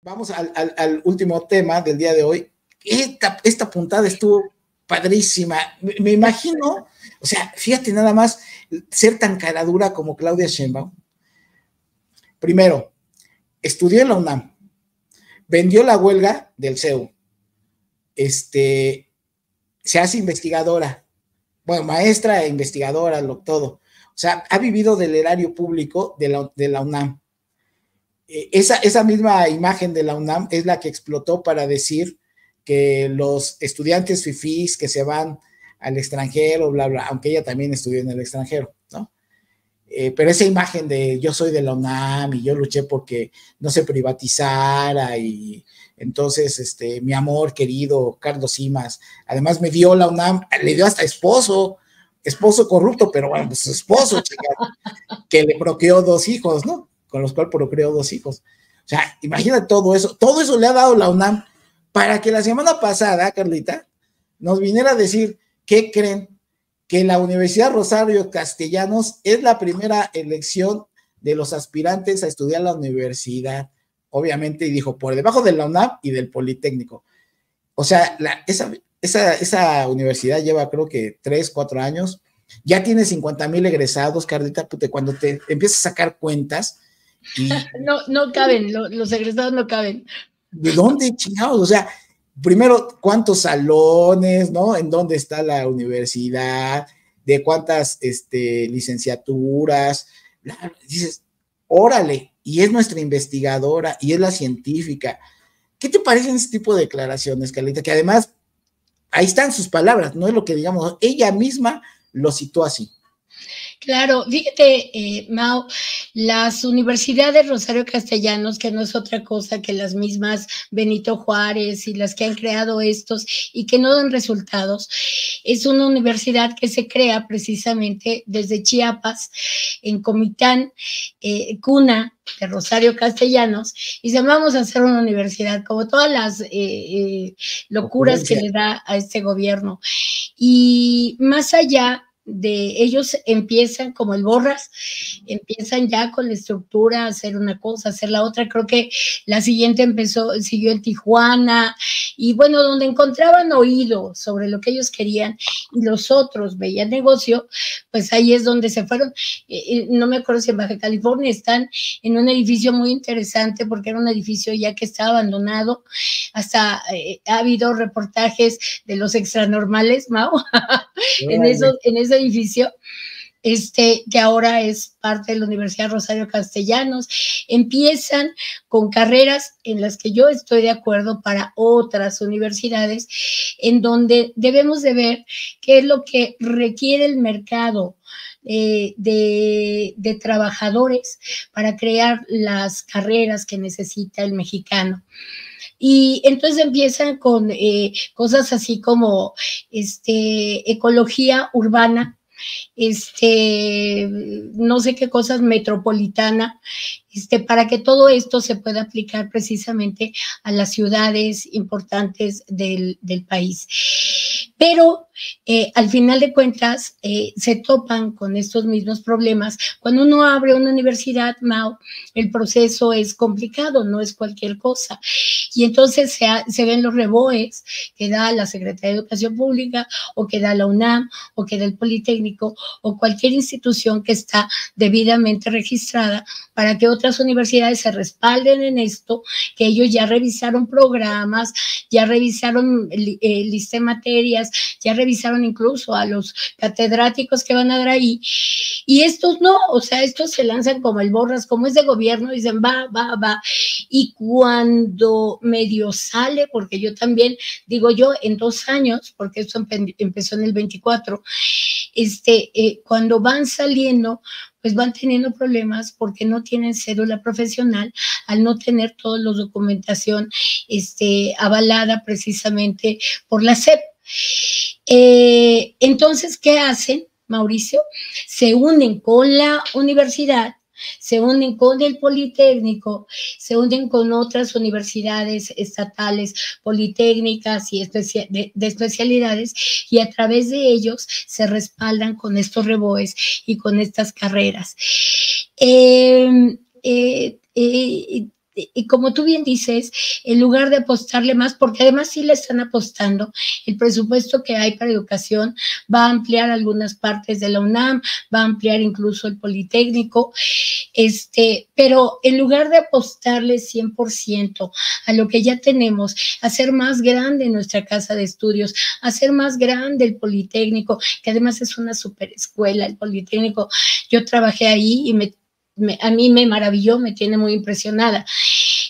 vamos al último tema del día de hoy. Esta puntada estuvo padrísima. Me imagino, o sea, fíjate nada más, ser tan caradura como Claudia Sheinbaum. Primero, estudió en la UNAM, vendió la huelga del CEU, se hace investigadora, bueno, maestra e investigadora, todo. O sea, ha vivido del erario público de la UNAM. Esa misma imagen de la UNAM es la que explotó para decir que los estudiantes fifís que se van al extranjero, bla, bla, aunque ella también estudió en el extranjero, ¿no? Pero esa imagen de yo soy de la UNAM y yo luché porque no se privatizara y entonces mi amor querido Carlos Simas, además me dio la UNAM, le dio hasta esposo corrupto, pero bueno, pues su esposo, chica, que le procreó 2 hijos, ¿no? Con los cuales procreó 2 hijos. O sea, imagínate todo eso le ha dado la UNAM para que la semana pasada, Carlita, nos viniera a decir, ¿qué creen? Que la Universidad Rosario Castellanos es la primera elección de los aspirantes a estudiar la universidad, obviamente, y dijo, por debajo de la UNAM y del Politécnico. O sea, esa universidad lleva creo que 3, 4 años, ya tiene 50,000 egresados, Carlita, cuando te empiezas a sacar cuentas. Y, no caben, los egresados no caben. ¿De dónde, chingados? O sea, primero, ¿cuántos salones, no? ¿En dónde está la universidad? ¿De cuántas licenciaturas? Dices, órale, y es nuestra investigadora, y es la científica. ¿Qué te parecen este tipo de declaraciones, Carlita? Que además, ahí están sus palabras, no es lo que digamos, ella misma lo citó así. Claro, fíjate, Mau, las universidades Rosario Castellanos, que no es otra cosa que las mismas Benito Juárez y las que han creado estos y que no dan resultados, es una universidad que se crea precisamente desde Chiapas, en Comitán, cuna de Rosario Castellanos, y se vamos a hacer una universidad, como todas las locuras que le da a este gobierno. Y más allá de ellos empiezan como el Borras, empiezan ya con la estructura, hacer una cosa, hacer la otra. Creo que la siguiente siguió en Tijuana, y bueno, donde encontraban oído sobre lo que ellos querían y los otros veían negocio, pues ahí es donde se fueron. No me acuerdo si en Baja California están en un edificio muy interesante, porque era un edificio ya que estaba abandonado. Hasta ha habido reportajes de los extranormales, Mau, en ese edificio, que ahora es parte de la Universidad Rosario Castellanos. Empiezan con carreras en las que yo estoy de acuerdo para otras universidades, en donde debemos de ver qué es lo que requiere el mercado de trabajadores para crear las carreras que necesita el mexicano. Y entonces empiezan con cosas así como ecología urbana, no sé qué cosas, metropolitana, para que todo esto se pueda aplicar precisamente a las ciudades importantes del país. Pero al final de cuentas se topan con estos mismos problemas. Cuando uno abre una universidad, Mau, el proceso es complicado, no es cualquier cosa. Y entonces se ven los reboes que da la Secretaría de Educación Pública, o que da la UNAM, o que da el Politécnico, o cualquier institución que está debidamente registrada, para que otras universidades se respalden en esto, que ellos ya revisaron programas, ya revisaron lista de materias, ya revisaron incluso a los catedráticos que van a dar ahí, y estos no, o sea, estos se lanzan como el Borras, como es de gobierno, dicen va, y cuando medio sale, porque yo también, digo yo, en 2 años, porque esto empezó en el 24, cuando van saliendo, pues van teniendo problemas porque no tienen cédula profesional, al no tener toda la documentación avalada precisamente por la SEP. Entonces, ¿qué hacen, Mauricio? Se unen con la universidad, se unen con el Politécnico, se unen con otras universidades estatales, politécnicas y de especialidades, y a través de ellos se respaldan con estos reboes y con estas carreras. y como tú bien dices, en lugar de apostarle más, porque además sí le están apostando, el presupuesto que hay para educación va a ampliar algunas partes de la UNAM, va a ampliar incluso el Politécnico, pero en lugar de apostarle 100% a lo que ya tenemos, hacer más grande nuestra casa de estudios, hacer más grande el Politécnico, que además es una super escuela, el Politécnico, yo trabajé ahí y a mí me maravilló, me tiene muy impresionada.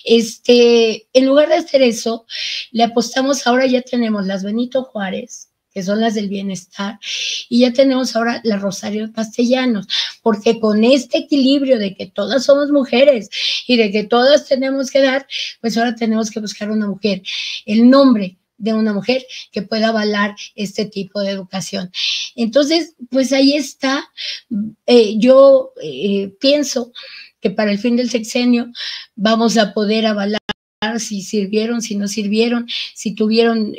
En lugar de hacer eso, le apostamos, ahora ya tenemos las Benito Juárez, que son las del bienestar, y ya tenemos ahora la Rosario Castellanos, porque con este equilibrio de que todas somos mujeres y de que todas tenemos que dar, pues ahora tenemos que buscar una mujer, el nombre de una mujer que pueda avalar este tipo de educación. Entonces, pues ahí está. Yo pienso que para el fin del sexenio vamos a poder avalar si sirvieron, si no sirvieron, si tuvieron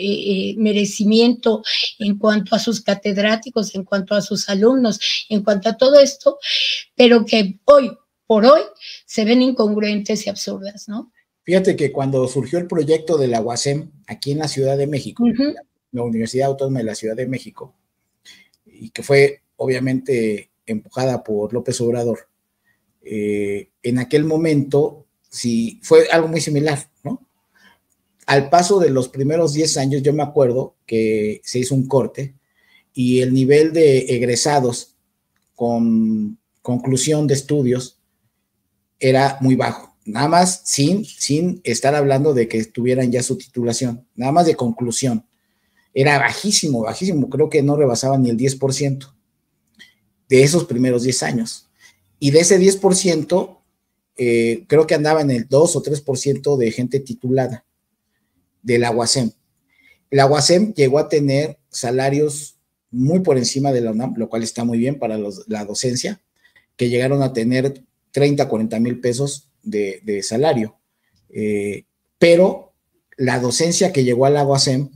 merecimiento en cuanto a sus catedráticos, en cuanto a sus alumnos, en cuanto a todo esto, pero que hoy por hoy se ven incongruentes y absurdas, ¿no? Fíjate que cuando surgió el proyecto de la UASM aquí en la Ciudad de México, la Universidad Autónoma de la Ciudad de México, y que fue obviamente empujada por López Obrador, en aquel momento sí fue algo muy similar, ¿no? Al paso de los primeros 10 años, yo me acuerdo que se hizo un corte y el nivel de egresados con conclusión de estudios era muy bajo. Nada más sin estar hablando de que tuvieran ya su titulación, nada más de conclusión. Era bajísimo, bajísimo, creo que no rebasaba ni el 10% de esos primeros 10 años. Y de ese 10%, creo que andaba en el 2 o 3% de gente titulada de la UASM. La UASM llegó a tener salarios muy por encima de la UNAM, lo cual está muy bien para la docencia, que llegaron a tener 30, 40 mil pesos de salario. Pero la docencia que llegó a la UASM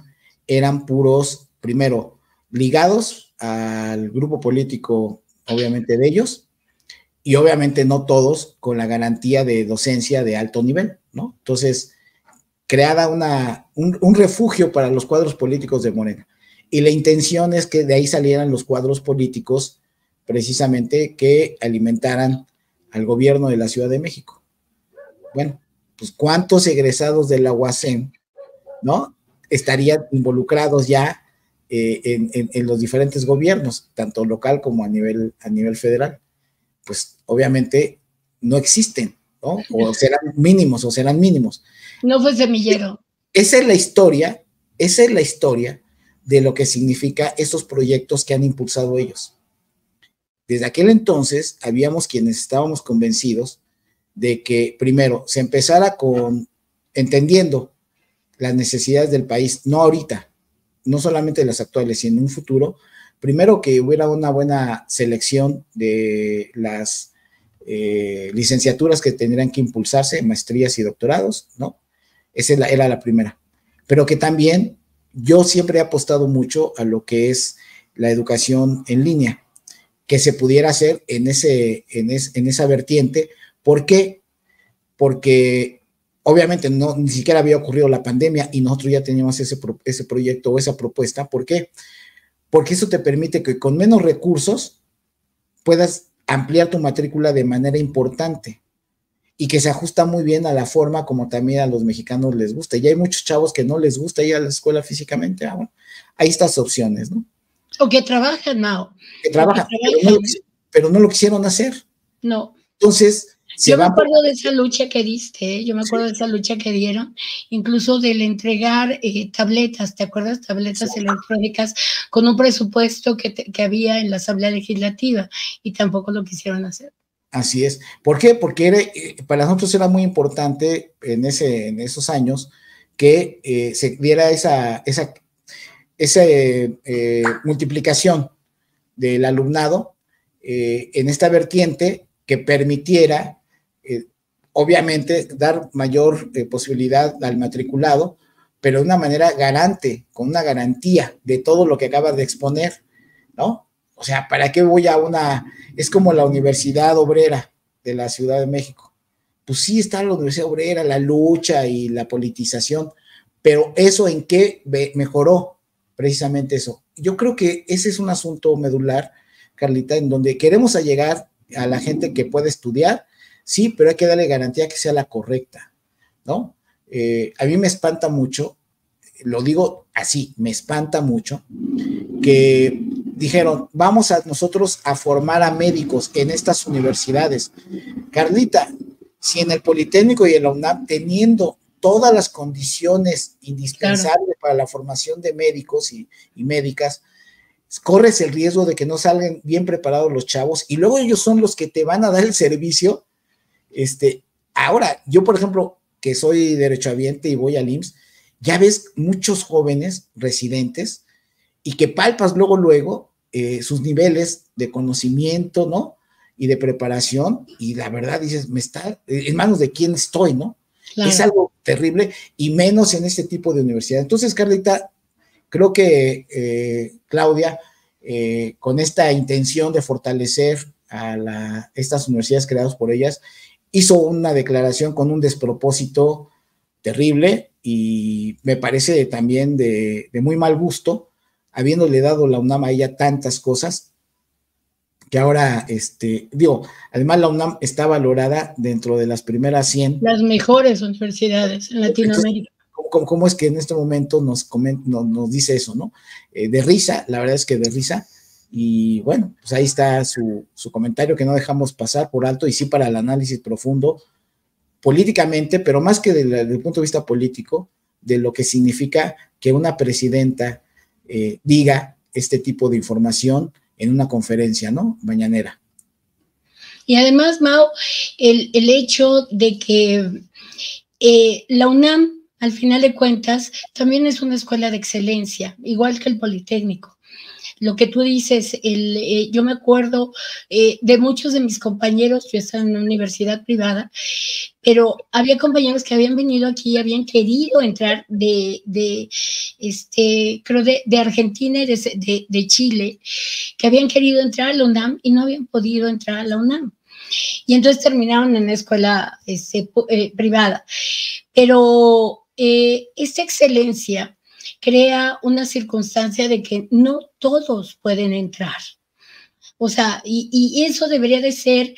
eran puros, primero, ligados al grupo político, obviamente de ellos, y obviamente no todos con la garantía de docencia de alto nivel, ¿no? Entonces, creada un refugio para los cuadros políticos de Morena. Y la intención es que de ahí salieran los cuadros políticos precisamente que alimentaran al gobierno de la Ciudad de México. Bueno, pues ¿cuántos egresados de la UASM, ¿no?, estarían involucrados ya en los diferentes gobiernos, tanto local como a nivel federal? Pues obviamente no existen, ¿no? O serán mínimos. No fue semillero. Esa es la historia de lo que significa estos proyectos que han impulsado ellos. Desde aquel entonces, habíamos quienes estábamos convencidos de que, primero, se empezara entendiendo las necesidades del país, no ahorita, no solamente las actuales, sino en un futuro. Primero, que hubiera una buena selección de las licenciaturas que tendrían que impulsarse, maestrías y doctorados, ¿no? Esa era la primera. Pero que también yo siempre he apostado mucho a lo que es la educación en línea, que se pudiera hacer en esa vertiente. ¿Por qué? Porque obviamente ni siquiera había ocurrido la pandemia y nosotros ya teníamos ese proyecto o esa propuesta. ¿Por qué? Porque eso te permite que con menos recursos puedas ampliar tu matrícula de manera importante y que se ajusta muy bien a la forma como también a los mexicanos les gusta. Y hay muchos chavos que no les gusta ir a la escuela físicamente. Bueno, hay estas opciones, ¿no? O que trabajan, Mao. Que trabajan, pero no lo quisieron hacer. No. Entonces, yo me acuerdo de esa lucha que diste, yo me acuerdo de esa lucha que dieron, incluso del entregar tabletas, ¿te acuerdas? Tabletas electrónicas con un presupuesto que había en la Asamblea Legislativa y tampoco lo quisieron hacer. Así es. ¿Por qué? Porque para nosotros era muy importante en esos años que se diera esa multiplicación del alumnado en esta vertiente que permitiera, obviamente, dar mayor posibilidad al matriculado, pero de una manera garante, con una garantía de todo lo que acabas de exponer, ¿no? O sea, ¿para qué voy a es como la Universidad Obrera de la Ciudad de México? pues sí está la Universidad Obrera, la lucha y la politización, pero ¿eso en qué mejoró? Precisamente eso. Yo creo que ese es un asunto medular, Carlita, en donde queremos llegar a la gente que puede estudiar, sí, pero hay que darle garantía que sea la correcta, ¿no? A mí me espanta mucho, lo digo así, me espanta mucho, que dijeron, vamos a nosotros a formar a médicos en estas universidades. Carlita, si en el Politécnico y en la UNAM, teniendo todas las condiciones indispensables para la formación de médicos y médicas, corres el riesgo de que no salgan bien preparados los chavos y luego ellos son los que te van a dar el servicio. Ahora, yo por ejemplo, que soy derechohabiente y voy al IMSS, ya ves muchos jóvenes residentes y que palpas luego sus niveles de conocimiento, ¿no? Y de preparación, y la verdad dices, me está en manos de quién estoy, ¿no? Claro. Es algo terrible, y menos en este tipo de universidad. Entonces, Carlita, creo que Claudia, con esta intención de fortalecer a estas universidades creadas por ellas, hizo una declaración con un despropósito terrible, y me parece también de muy mal gusto, habiéndole dado la UNAM a ella tantas cosas, que ahora, además la UNAM está valorada dentro de las primeras 100. Las mejores universidades en Latinoamérica. Entonces, ¿cómo es que en este momento nos dice eso, no? De risa, la verdad es que de risa, y bueno, pues ahí está su comentario que no dejamos pasar por alto, y sí para el análisis profundo, políticamente, pero más que desde el punto de vista político, de lo que significa que una presidenta diga este tipo de información en una conferencia, ¿no? Mañanera. Y además, Mau, el hecho de que la UNAM, al final de cuentas, también es una escuela de excelencia, igual que el Politécnico. Lo que tú dices, yo me acuerdo de muchos de mis compañeros, yo estaba en una universidad privada, pero había compañeros que habían venido aquí y habían querido entrar creo de Argentina y de Chile, que habían querido entrar a la UNAM y no habían podido entrar a la UNAM. Y entonces terminaron en la escuela privada. Pero esta excelencia crea una circunstancia de que no todos pueden entrar. O sea, y eso debería de ser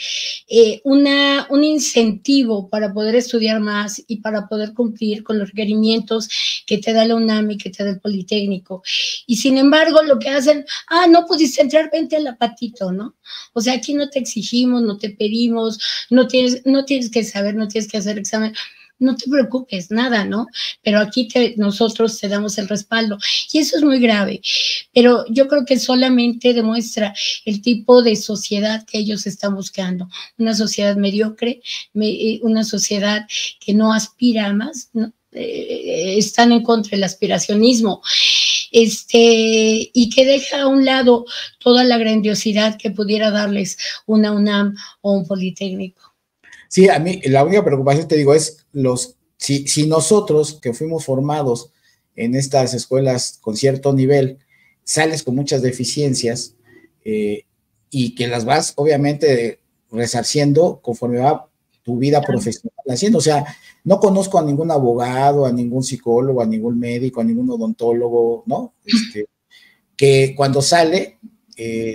un incentivo para poder estudiar más y para poder cumplir con los requerimientos que te da la UNAM y que te da el Politécnico. Y sin embargo, lo que hacen, no pudiste entrar, vente al Apatito, ¿no? O sea, aquí no te exigimos, no te pedimos, no tienes que saber, no tienes que hacer examen. No te preocupes, nada, ¿no? Pero aquí nosotros te damos el respaldo. Y eso es muy grave. Pero yo creo que solamente demuestra el tipo de sociedad que ellos están buscando. Una sociedad mediocre, una sociedad que no aspira a más, ¿no? Están en contra del aspiracionismo. Y que deja a un lado toda la grandiosidad que pudiera darles una UNAM o un Politécnico. Sí, a mí la única preocupación, te digo, es si nosotros que fuimos formados en estas escuelas con cierto nivel, sales con muchas deficiencias y que las vas obviamente resarciendo conforme va tu vida profesional haciendo. O sea, no conozco a ningún abogado, a ningún psicólogo, a ningún médico, a ningún odontólogo, ¿no? Que cuando sale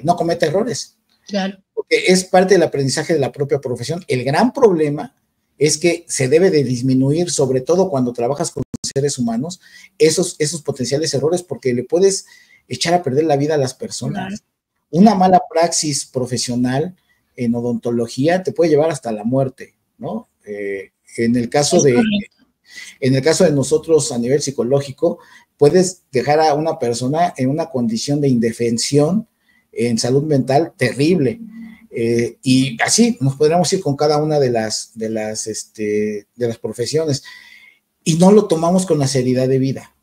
no comete errores. Claro. Porque es parte del aprendizaje de la propia profesión. El gran problema es que se debe de disminuir, sobre todo cuando trabajas con seres humanos, esos potenciales errores, porque le puedes echar a perder la vida a las personas. Claro. Una mala praxis profesional en odontología te puede llevar hasta la muerte, ¿no? En el caso de nosotros a nivel psicológico, puedes dejar a una persona en una condición de indefensión en salud mental terrible. Y así nos podríamos ir con cada una de las profesiones y no lo tomamos con la seriedad de vida.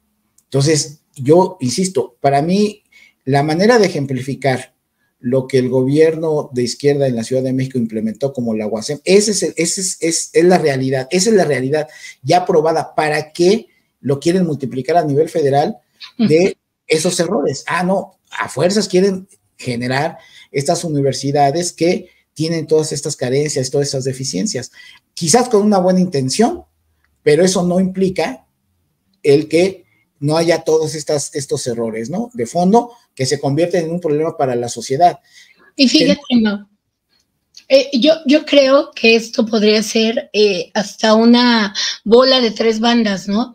Entonces, yo insisto, para mí la manera de ejemplificar lo que el gobierno de izquierda en la Ciudad de México implementó como la UASM, esa es la realidad, esa es la realidad ya probada. ¿Para qué lo quieren multiplicar a nivel federal de esos errores? No, a fuerzas quieren generar estas universidades que tienen todas estas carencias, todas estas deficiencias. quizás con una buena intención, pero eso no implica el que no haya todos estos errores, ¿no? De fondo, que se convierten en un problema para la sociedad. Y fíjate, no. Yo creo que esto podría ser hasta una bola de tres bandas, ¿no?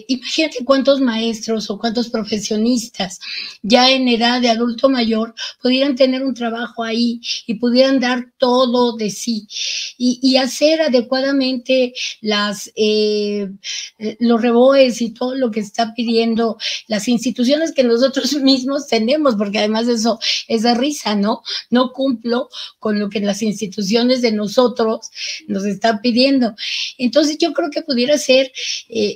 Imagínate cuántos maestros o cuántos profesionistas ya en edad de adulto mayor pudieran tener un trabajo ahí y pudieran dar todo de sí y hacer adecuadamente los reboes y todo lo que está pidiendo las instituciones que nosotros mismos tenemos, porque además eso es de risa, ¿no? No cumplo con lo que las instituciones de nosotros nos están pidiendo. Entonces yo creo que pudiera ser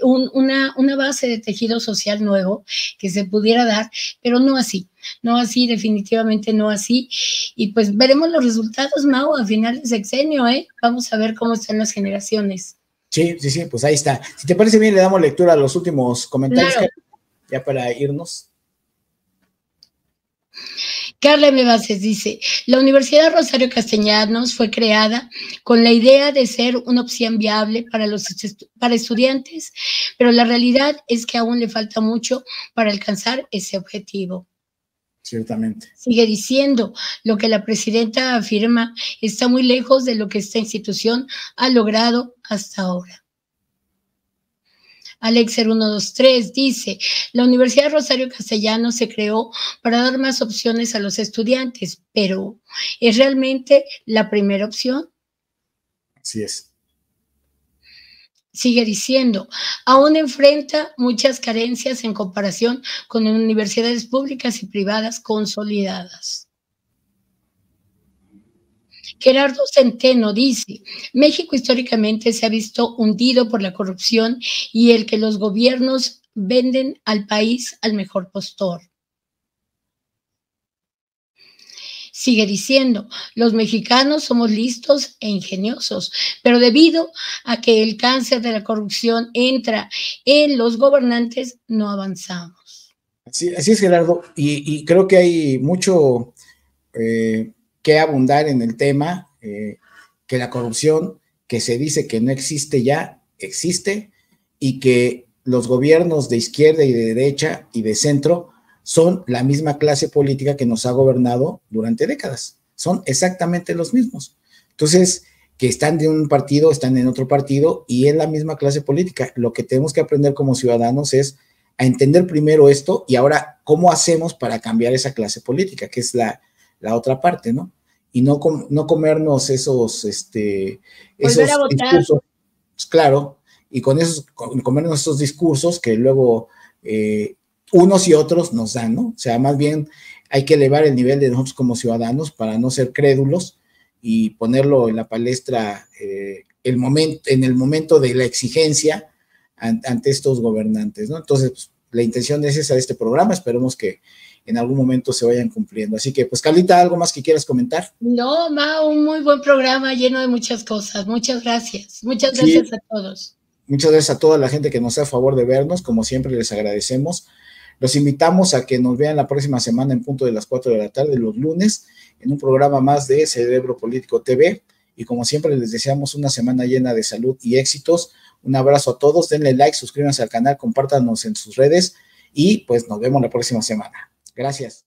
una base de tejido social nuevo que se pudiera dar, pero no así. No así, definitivamente no así. Y pues veremos los resultados, Mau, a finales de sexenio, ¿eh? Vamos a ver cómo están las generaciones. Sí, pues ahí está. Si te parece bien, le damos lectura a los últimos comentarios, claro. Ya para irnos. Carla M. Bases dice, la Universidad Rosario Castellanos fue creada con la idea de ser una opción viable para estudiantes, pero la realidad es que aún le falta mucho para alcanzar ese objetivo. Ciertamente. Sigue diciendo, lo que la presidenta afirma está muy lejos de lo que esta institución ha logrado hasta ahora. Alexer123 dice, la Universidad Rosario Castellanos se creó para dar más opciones a los estudiantes, pero ¿es realmente la primera opción? Así es. Sigue diciendo, aún enfrenta muchas carencias en comparación con universidades públicas y privadas consolidadas. Gerardo Centeno dice, México históricamente se ha visto hundido por la corrupción y el que los gobiernos venden al país al mejor postor. Sigue diciendo, los mexicanos somos listos e ingeniosos, pero debido a que el cáncer de la corrupción entra en los gobernantes, no avanzamos. Así es, Gerardo, y creo que hay mucho que abundar en el tema, que la corrupción que se dice que no existe ya, existe, y que los gobiernos de izquierda y de derecha y de centro son la misma clase política que nos ha gobernado durante décadas, son exactamente los mismos. Entonces, que están de un partido, están en otro partido, y es la misma clase política. Lo que tenemos que aprender como ciudadanos es a entender primero esto, y ahora, ¿cómo hacemos para cambiar esa clase política? Que es la otra parte, ¿no? Y no comernos esos discursos, claro, y con comernos esos discursos que luego unos y otros nos dan, ¿no? O sea, más bien hay que elevar el nivel de nosotros como ciudadanos para no ser crédulos y ponerlo en la palestra en el momento de la exigencia ante estos gobernantes, ¿no? Entonces, pues, la intención es esa de este programa, esperemos que en algún momento se vayan cumpliendo. Así que, pues, Carlita, ¿algo más que quieras comentar? No, Ma, un muy buen programa lleno de muchas cosas. Muchas gracias. Muchas gracias a todos. Muchas gracias a toda la gente que nos hace a favor de vernos. Como siempre, les agradecemos. Los invitamos a que nos vean la próxima semana en punto de las 4 de la tarde, los lunes, en un programa más de Cerebro Político TV. Y como siempre, les deseamos una semana llena de salud y éxitos. Un abrazo a todos. Denle like, suscríbanse al canal, compártanos en sus redes y pues nos vemos la próxima semana. Gracias.